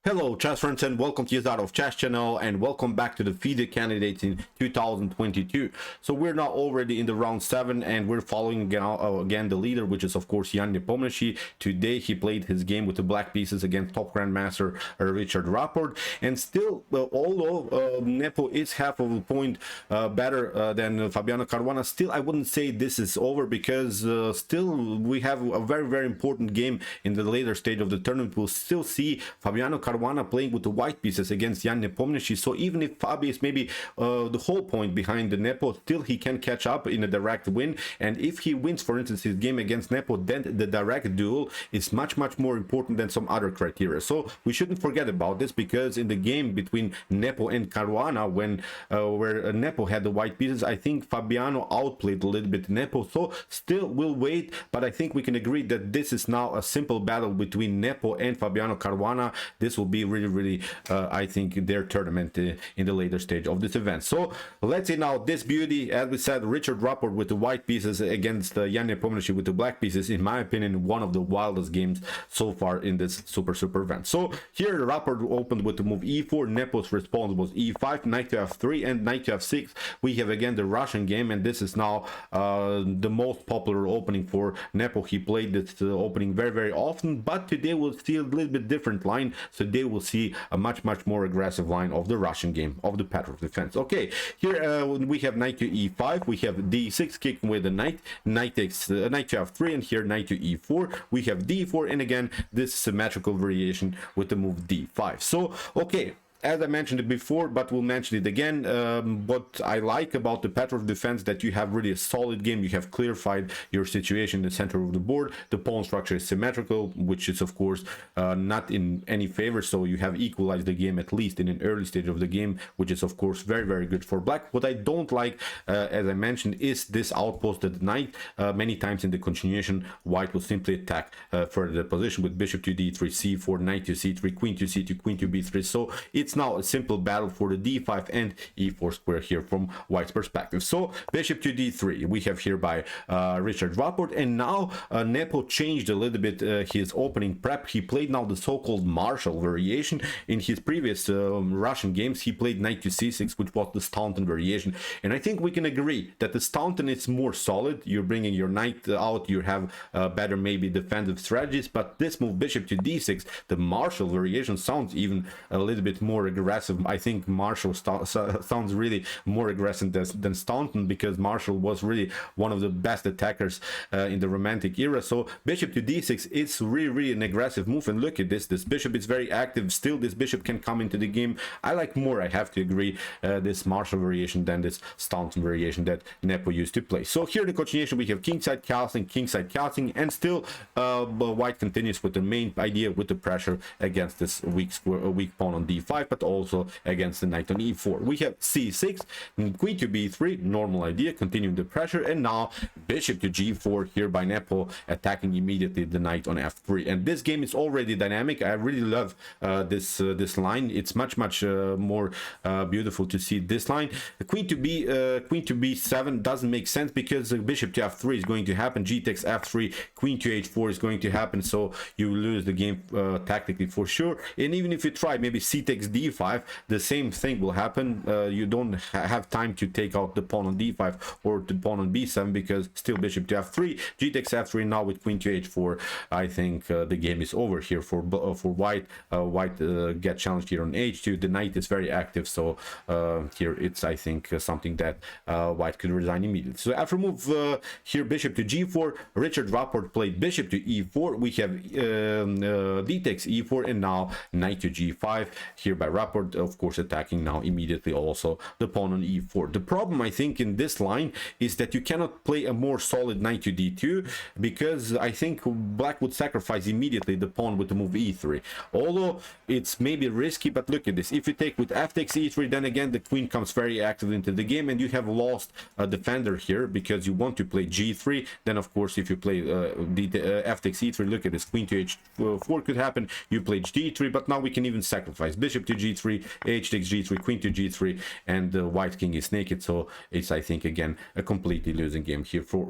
Hello chess friends, and welcome to the Chess channel, and welcome back to the FIDE candidates in 2022. So we're now already in the round 7, and we're following again the leader, which is of course Nepomniachtchi. Today he played his game with the black pieces against top grandmaster Richard Rapport, and still although Nepo is half of a point better than Fabiano Caruana, still I wouldn't say this is over, because still we have a very important game in the later stage of the tournament. We'll still see Fabiano Caruana playing with the white pieces against Nepomniachtchi. So even if Fabi is maybe the whole point behind the Nepo, still he can catch up in a direct win. And if he wins, for instance, his game against Nepo, then the direct duel is much more important than some other criteria. So we shouldn't forget about this, because in the game between Nepo and Caruana, when where Nepo had the white pieces, I think Fabiano outplayed a little bit Nepo. So still we'll wait, but I think we can agree that this is now a simple battle between Nepo and Fabiano Caruana. This will be really I think their tournament in the later stage of this event. So let's see now this beauty, as we said, Richard Rapport with the white pieces against Nepomniachtchi with the black pieces. In my opinion, one of the wildest games so far in this super event. So here Rapport opened with the move e4. Nepo's response was e5, knight to f3, and knight to f6. We have again the Russian game, and this is now the most popular opening for Nepo. He played this opening very often, but today we'll see a little bit different line. So they will see a much more aggressive line of the Russian game of the Petrov defense. Okay, here we have knight to e5, we have d6 kicking with the knight takes knight to f3, and here knight to e4, we have d4, and again this symmetrical variation with the move d5. So okay, as I mentioned it before, but we'll mention it again, what I like about the Petrov defense, that you have really a solid game. You have clarified your situation in the center of the board. The pawn structure is symmetrical, which is of course not in any favor, so you have equalized the game at least in an early stage of the game, which is of course very good for black. What I don't like, as I mentioned, is this outposted knight. Many times in the continuation, white will simply attack further the position with bishop to d3, c4, knight to c3, queen to c2, queen to b3. So it's now a simple battle for the d5 and e4 square here from white's perspective. So bishop to d3 we have here by Richard Rapport, and now Nepo changed a little bit his opening prep. He played now the so-called Marshall variation. In his previous Russian games he played knight to c6, which was the Staunton variation, and I think we can agree that the Staunton is more solid. You're bringing your knight out, you have better maybe defensive strategies, but this move bishop to d6, the Marshall variation, sounds even a little bit more aggressive. I think Marshall sounds really more aggressive than Staunton, because Marshall was really one of the best attackers in the Romantic era. So bishop to d6 is really an aggressive move, and look at this bishop is very active. Still this bishop can come into the game. I like more, I have to agree, this Marshall variation than this Staunton variation that Nepo used to play. So here the continuation, we have kingside castling, and still white continues with the main idea, with the pressure against this weak pawn on d5, but also against the knight on e4. We have c6, queen to b3, normal idea, continuing the pressure, and now bishop to g4 here by Nepo, attacking immediately the knight on f3. And this game is already dynamic. I really love this line. It's much more beautiful to see this line. Queen to b7 doesn't make sense, because the bishop to f3 is going to happen, g takes f3, queen to h4 is going to happen, so you lose the game tactically for sure. And even if you try maybe c takes d5, the same thing will happen. You don't have time to take out the pawn on d5 or the pawn on b7, because still bishop to f3, g takes f3. Now with queen to h4, I think the game is over here for white. White get challenged here on h2. The knight is very active, so here it's, I think, something that white could resign immediately. So after move here bishop to g4, Richard Rapport played bishop to e4. We have d takes e4, and now knight to g5 here by Rapport, of course attacking now immediately also the pawn on e4. The problem, I think, in this line is that you cannot play a more solid knight to d2, because I think black would sacrifice immediately the pawn with the move e3. Although it's maybe risky, but look at this. If you take with f takes e3, then again the queen comes very active into the game, and you have lost a defender here, because you want to play g3. Then of course if you play f takes e3, look at this, queen to h4 could happen, you play d3, but now we can even sacrifice bishop to g3, h takes g3, queen to g3, and the white king is naked. So it's, I think, again, a completely losing game here for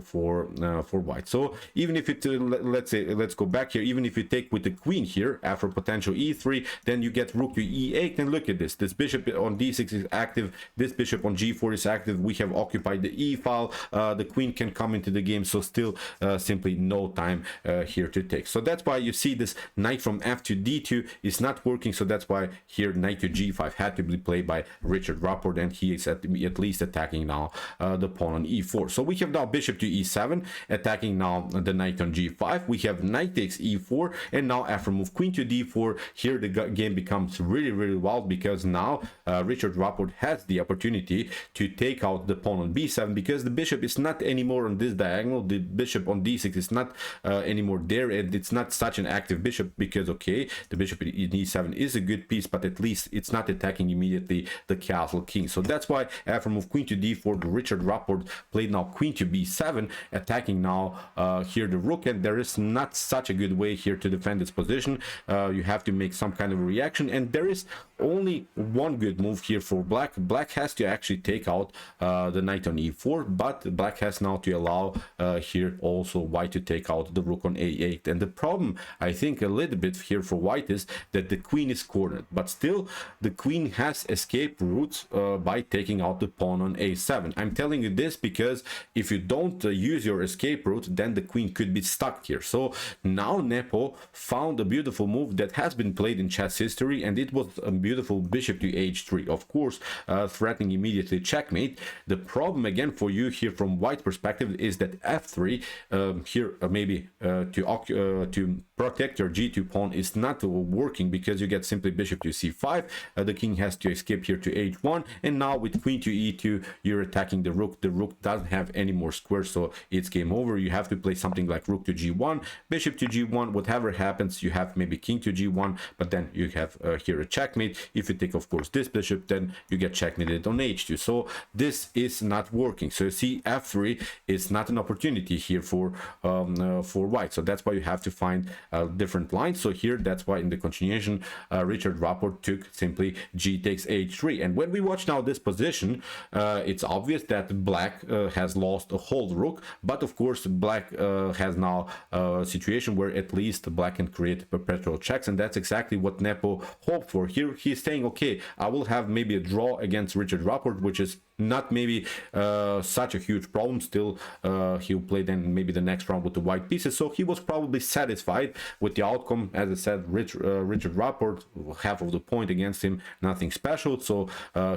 white. So even if it let's go back here, even if you take with the queen here after potential e3, then you get rook to e8, and look at this bishop on d6 is active, this bishop on g4 is active, we have occupied the e file, the queen can come into the game, so still simply no time here to take. So that's why you see this knight from f to d2 is not working. So that's why here knight to g5 had to be played by Richard Rapport, and he is at least attacking now the pawn on e4. So we have now bishop to e7 attacking now the knight on g5, we have knight takes e4, and now after move queen to d4, here the game becomes really wild, because now Richard Rapport has the opportunity to take out the pawn on b7, because the bishop is not anymore on this diagonal, the bishop on d6 is not anymore there, and it's not such an active bishop, because okay, the bishop in e7 is a good piece, but at least it's not attacking immediately the castle king. So that's why after move queen to d4, Richard Rapport played now queen to b7, attacking now here the rook, and there is not such a good way here to defend this position. You have to make some kind of a reaction, and there is only one good move here for black. Black has to actually take out the knight on e4, but black has now to allow here also white to take out the rook on a8. And the problem, I think, a little bit here for white is that the queen is cornered, but still the queen has escape routes by taking out the pawn on a7. I'm telling you this because if you don't use your escape route, then the queen could be stuck here. So now Nepo found a beautiful move that has been played in chess history, and it was a beautiful bishop to h3, of course, threatening immediately checkmate. The problem again for you here from white perspective is that f3 here maybe to protect your g2 pawn is not working, because you get simply bishop to c5, the king has to escape here to h1, and now with queen to e2 you're attacking the rook. The rook doesn't have any more squares, so it's game over. You have to play something like rook to g1, bishop to g1, whatever happens, you have maybe king to g1, but then you have here a checkmate. If you take of course this bishop, then you get checkmated on h2. So this is not working. So you see f3 is not an opportunity here for white. So that's why you have to find different lines. So here that's why in the continuation Richard Rapport took simply g takes h3. And when we watch now this position, it's obvious that black has lost a whole rook, but of course black has now a situation where at least black can create perpetual checks, and that's exactly what Nepo hoped for. Here he's saying, okay, I will have maybe a draw against Richard Rapport, which is not maybe such a huge problem. Still he'll play then maybe the next round with the white pieces, so he was probably satisfied with the outcome. As I said, Richard Rapport, half of the point against him, nothing special, so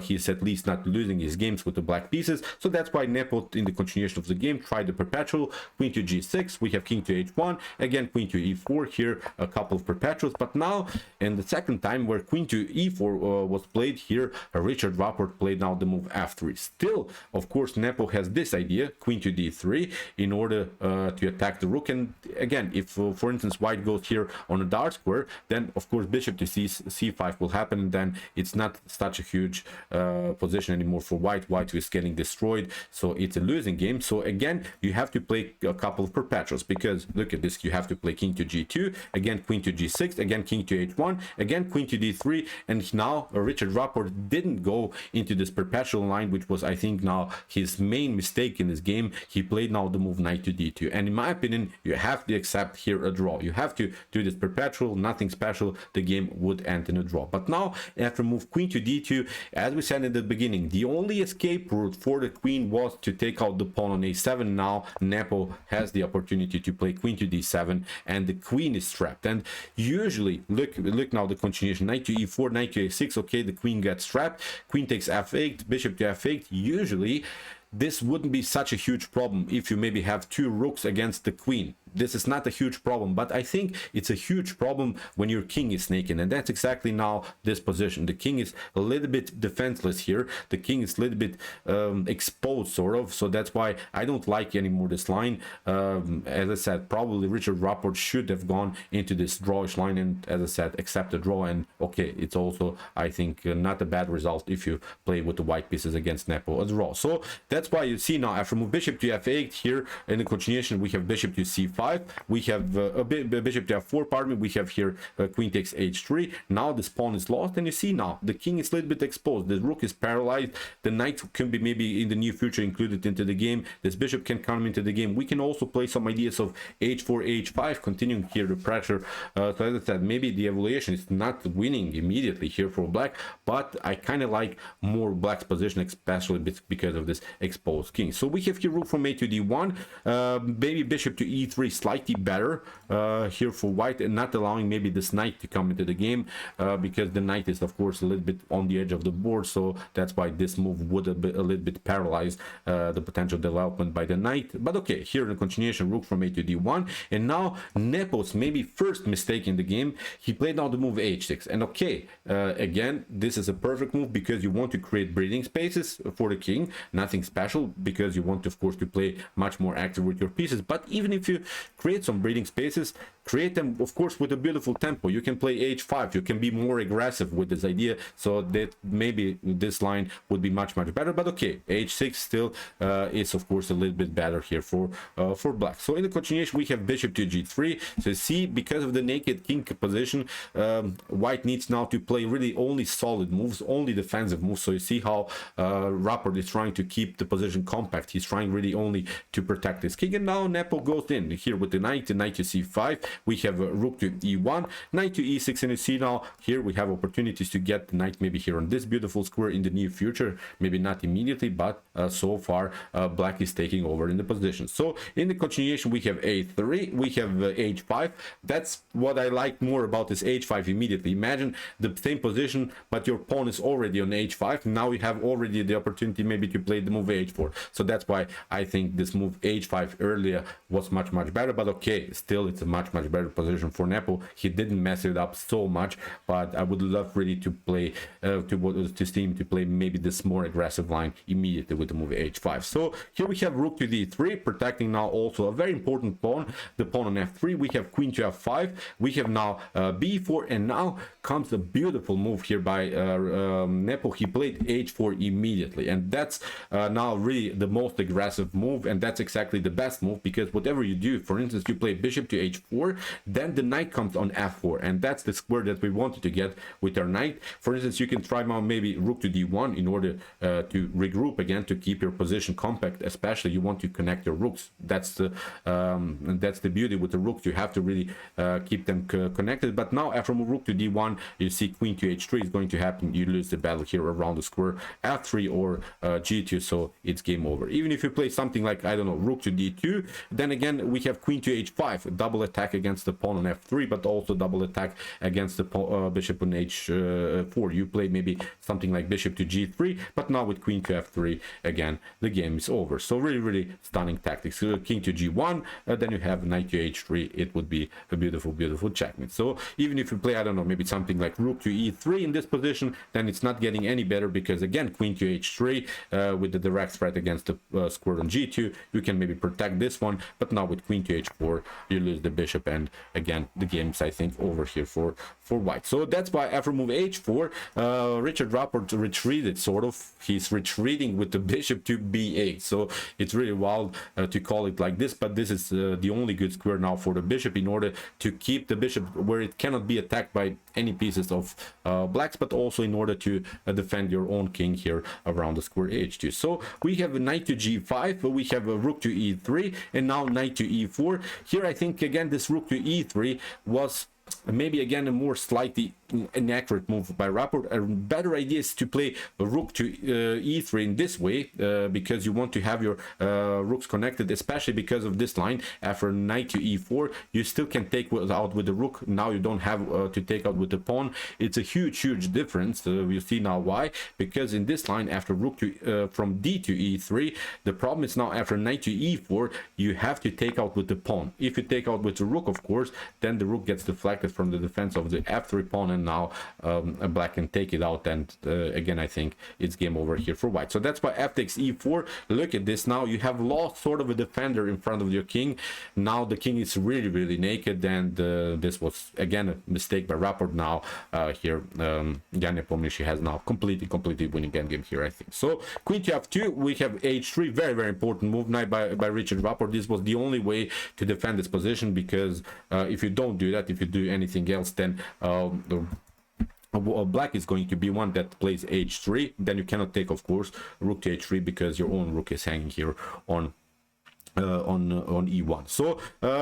he's at least not losing his games with the black pieces. So that's why Nepo in the continuation of the game tried the perpetual queen to g6, we have king to h1, again queen to e4, here a couple of perpetuals. But now in the second time where queen to e4 was played, here Richard Rapport played now the move f3. Still, of course, Nepo has this idea, queen to d3, in order to attack the rook. And again, if for instance white goes here on a dark square, then of course bishop to c5 will happen, and then it's not such a huge position anymore for white. White is getting destroyed, so it's a losing game. So again, you have to play a couple of perpetuals, because look at this, you have to play king to g2, again queen to g6, again king to h1, again queen to d3, and now Richard Rapport didn't go into this perpetual line, which was, I think, now his main mistake in this game. He played now the move knight to d2, and in my opinion, you have to accept here a draw. You have to do this perpetual, nothing special, the game would end in a draw. But now after move queen to d2, as we said in the beginning, the only escape route for the queen was to take out the pawn on a7. Now Nepo has the opportunity to play queen to d7, and the queen is trapped. And usually look now the continuation, knight to e4, knight to a6, okay, the queen gets trapped, queen takes f8, bishop to f8. Usually this wouldn't be such a huge problem if you maybe have two rooks against the queen. This is not a huge problem, but I think it's a huge problem when your king is naked, and that's exactly now this position. The king is a little bit defenseless here. The king is a little bit exposed, sort of. So that's why I don't like anymore this line. As I said, probably Richard Rapport should have gone into this drawish line, and as I said, accept the draw. And okay, it's also, I think, not a bad result if you play with the white pieces against Nepo, a draw. So that's why you see now after move bishop to f8, here in the continuation we have bishop to c5, e5. We have bishop to f4, pardon me. We have here queen takes h3. Now this pawn is lost, and you see now the king is a little bit exposed. The rook is paralyzed. The knight can be maybe in the near future included into the game. This bishop can come into the game. We can also play some ideas of h4, h5, continuing here the pressure. So as I said, maybe the evaluation is not winning immediately here for black, but I kind of like more black's position, especially because of this exposed king. So we have here rook from a to d1, maybe bishop to e3, slightly better here for white, and not allowing maybe this knight to come into the game, because the knight is of course a little bit on the edge of the board, so that's why this move would have been a little bit paralyze the potential development by the knight. But okay, here in the continuation, rook from a to d1, and now Nepo's maybe first mistake in the game, he played now the move h6, and okay, again, this is a perfect move because you want to create breathing spaces for the king, nothing special, because you want, of course, to play much more active with your pieces. But even if you create some breathing spaces, create them, of course, with a beautiful tempo. You can play h5, you can be more aggressive with this idea, so that maybe this line would be much better. But okay, h6 still is of course a little bit better here for black. So in the continuation, we have bishop to g3. So you see, because of the naked king position, white needs now to play really only solid moves, only defensive moves. So you see how Rapport is trying to keep the position compact. He's trying really only to protect his king, and now Nepo goes in here with the knight to c5. We have rook to e1, knight to e6, and you see now here we have opportunities to get the knight maybe here on this beautiful square in the near future, maybe not immediately, but so far black is taking over in the position. So in the continuation, we have a3, we have h5. That's what I like more about this h5 immediately. Imagine the same position, but your pawn is already on h5. Now you have already the opportunity maybe to play the move h4. So that's why I think this move h5 earlier was much better. But okay, still it's a much better position for Nepo. He didn't mess it up so much, but I would love really to play to see him to play maybe this more aggressive line immediately with the move h5. So here we have rook to d3, protecting now also a very important pawn, the pawn on f3. We have queen to f5. We have now b4, and now comes a beautiful move here by Nepo. He played h4 immediately, and that's now really the most aggressive move, and that's exactly the best move, because whatever you do, for instance, you play bishop to h4, then the knight comes on f4, and that's the square that we wanted to get with our knight. For instance, you can try now maybe rook to d1 in order to regroup again, to keep your position compact. Especially you want to connect your rooks. That's the beauty with the rooks. You have to really keep them connected. But now after rook to d1, you see queen to h3 is going to happen. You lose the battle here around the square, f3 or g2, so it's game over. Even if you play something like, I don't know, rook to d2, then again we have queen to h5, double attack against the pawn on f3, but also double attack against the bishop on h4. You play maybe something like bishop to g3, but now with queen to f3, again the game is over. So really stunning tactics. King to g1, then you have knight to h3. It would be a beautiful checkmate. So even if you play, I don't know, maybe something like rook to e3 in this position, then it's not getting any better, because again queen to h3 with the direct threat against the square on g2, you can maybe protect this one, but now with queen to h4 you lose the bishop, and again the game's, I think, over here for white. So that's why after move h4, Richard Rapport retreated, sort of. He's retreating with the bishop to b8. So it's really wild to call it like this, but this is the only good square now for the bishop, in order to keep the bishop where it cannot be attacked by any pieces of blacks, but also in order to defend your own king here around the square h2. So we have a knight to g5, we have a rook to e3, and now knight to e4. Here I think again this rook to e3 was maybe again a more slightly inaccurate move by Rapport. A better idea is to play a rook to e3 in this way, because you want to have your rooks connected, especially because of this line. After knight to e4, you still can take out with the rook. Now you don't have to take out with the pawn. It's a huge difference. You see now why, because in this line, after rook to from d to e3, the problem is now after knight to e4, you have to take out with the pawn. If you take out with the rook, of course, then the rook gets deflected distracted from the defense of the f3 pawn, and now black can take it out, and again I think it's game over here for white. So that's why f takes e4. Look at this, now you have lost sort of a defender in front of your king. Now the king is really naked, and this was again a mistake by Rapport. Now here Jan Nepomniachtchi has now completely winning endgame here, I think. So queen to f2, we have h3, very important move now by Richard Rapport. This was the only way to defend this position, because if you don't do that, if you do anything else, then black is going to be one that plays h3. Then you cannot take, of course, rook to h3, because your own rook is hanging here on e1. So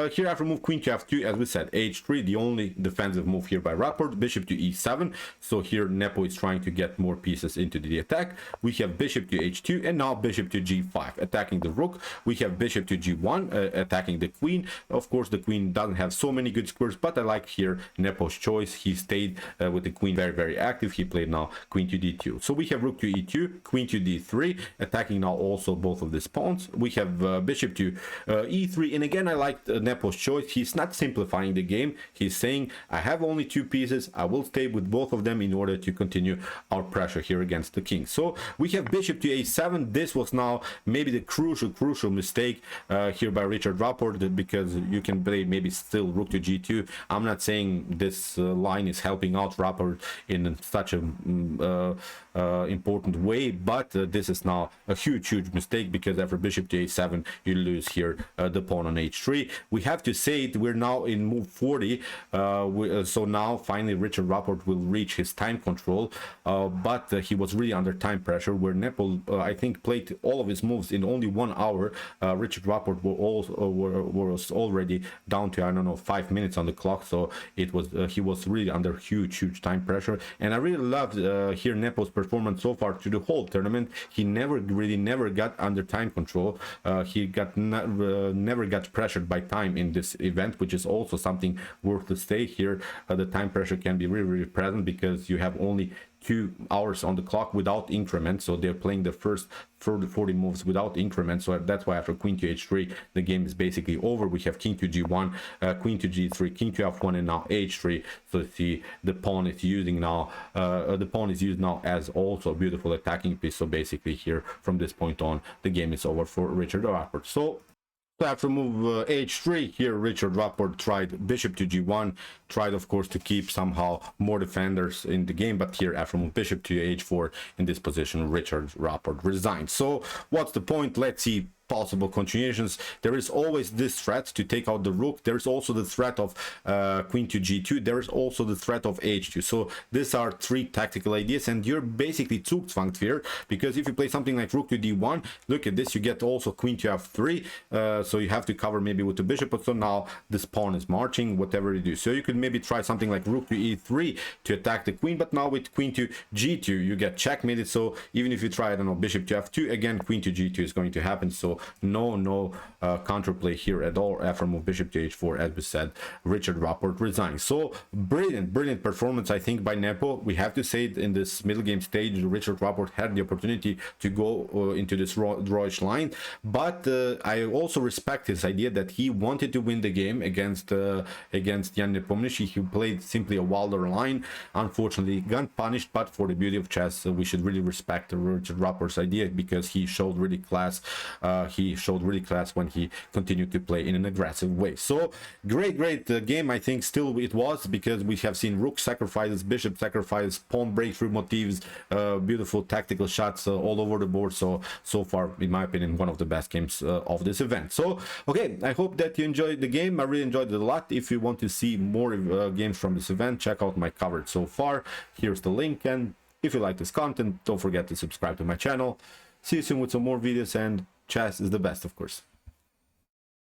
here after move queen to f2, as we said, h3, the only defensive move here by Rapport. Bishop to e7, so here Nepo is trying to get more pieces into the attack. We have bishop to h2, and now bishop to g5, attacking the rook. We have bishop to g1, attacking the queen. Of course the queen doesn't have so many good squares, but I like here Nepo's choice. He stayed with the queen very active. He played now queen to d2. So we have rook to e2, queen to d3, attacking now also both of these pawns. We have bishop to e3, and again I like Nepo's choice. He's not simplifying the game. He's saying, I have only two pieces, I will stay with both of them in order to continue our pressure here against the king. So we have bishop to a7. This was now maybe the crucial mistake here by Richard Rapport, because you can play maybe still rook to g2. I'm not saying this line is helping out Rapport in such a important way, but this is now a huge mistake, because after bishop to a7 you lose here the pawn on h3. We have to say it, we're now in move 40, so now finally Richard Rapport will reach his time control, but he was really under time pressure, where Nepo I think played all of his moves in only 1 hour. Richard Rapport was already down to, I don't know, 5 minutes on the clock, so it was he was really under huge time pressure. And I really loved here Nepo's performance so far through the whole tournament. He never got under time control. He never got pressured by time in this event, which is also something worth to say here. The time pressure can be really present, because you have only 2 hours on the clock without increment, so they're playing the first 40 moves without increment. So that's why after queen to h3 the game is basically over. We have king to g1, queen to g3, king to f1, and now h3. So see, the pawn is using now used now as also a beautiful attacking piece. So basically here from this point on the game is over for Richard Rapport. So after move h3 here, Richard Rapport tried bishop to g1, tried of course to keep somehow more defenders in the game, but here after move bishop to h4 in this position Richard Rapport resigned. So what's the point? Let's see possible continuations. There is always this threat to take out the rook. There's also the threat of queen to g2. There is also the threat of h2. So these are 3 tactical ideas, and you're basically zugzwanged here, because if you play something like rook to d1, look at this, you get also queen to f3, so you have to cover maybe with the bishop. But so now this pawn is marching, whatever you do. So you could maybe try something like rook to e3 to attack the queen, but now with queen to g2 you get checkmated. So even if you try, I don't know, bishop to f2, again queen to g2 is going to happen. So no counterplay here at all. After move bishop to h4, as we said, Richard Rapport resigns. So brilliant performance, I think, by Nepo. We have to say it, in this middle game stage Richard Rapport had the opportunity to go into this drawish line, but I also respect his idea that he wanted to win the game against Jan Nepomniachtchi. He played simply a wilder line. Unfortunately got punished, but for the beauty of chess we should really respect Richard Rapport's idea, because he showed really class. He showed really class when he continued to play in an aggressive way. So great game, I think. Still it was, because we have seen rook sacrifices, bishop sacrifices, pawn breakthrough motifs, beautiful tactical shots all over the board. So far, in my opinion, one of the best games of this event. So okay, I hope that you enjoyed the game. I really enjoyed it a lot. If you want to see more games from this event, check out my coverage so far. Here's the link, and if you like this content, don't forget to subscribe to my channel. See you soon with some more videos, and chess is the best, of course.